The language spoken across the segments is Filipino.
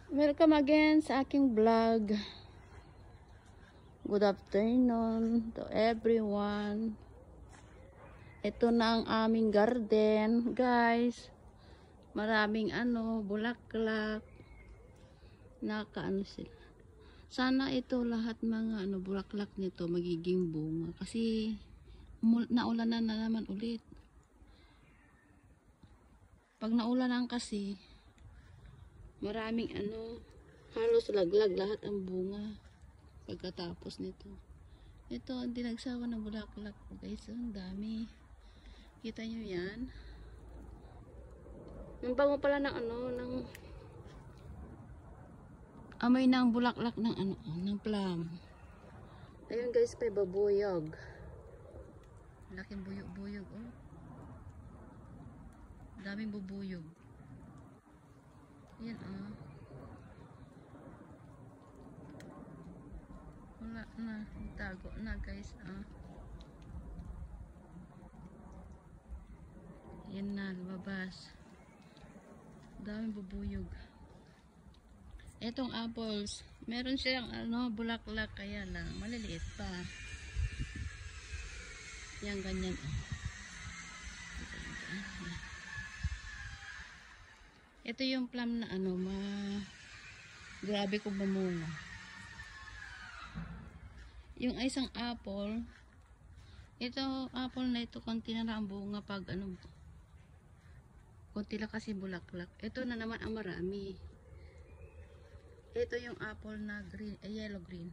Welcome again sa aking vlog. Good afternoon to everyone. Ito na ang aming garden, guys. Maraming bulaklak. Nakaano sila. Sana ito lahat mga bulaklak nito magiging bunga kasi naulanan na naman ulit. Pag naulanan kasi maraming halos laglag lahat ang bunga pagkatapos nito. Ito ang dinagsawa ng bulaklak ko, guys. Ang dami. Kita nyo yan? Ang bango pala ng ng amoy ng bulaklak ng ng plum. Ayun, guys, pa babuyog. Laking buyog-buyog, oh. Daming bubuyog. Yan, oh. Wala na, tago na, guys, ah. Yan na, lumabas. Daming bubuyog. Etong apples, meron siyang bulaklak, kaya lang maliliit pa. Yan, ganyan, oh. Ito yung plum na grabe kong mamunga. Yung isang apple, ito apple na ito, konti na lang ang bunga pag konti lang kasi bulaklak. Ito na naman ang marami. Ito yung apple na green, yellow green.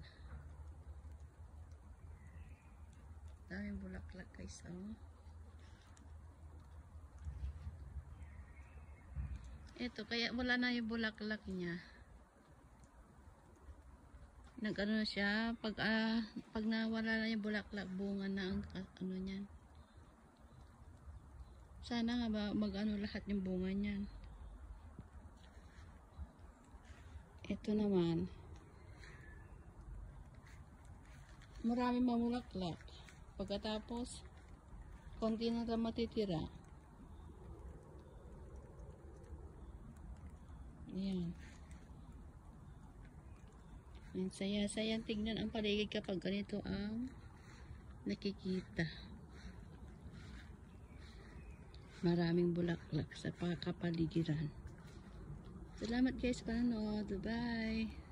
Daming bulaklak, guys, oh. Ito, kaya wala na yung bulaklak niya. Nag-ano siya, pag nawala na yung bulaklak, bunga na ang niyan. Sana nga ba lahat yung bunga niyan. Ito naman, maraming mamulaklak. Pagkatapos, konti na lang matitira. Ayan. Ang saya-sayang tignan ang paligid kapag ganito ang nakikita. Maraming bulaklak sa kapaligiran. Salamat, guys, sa panonood. Bye!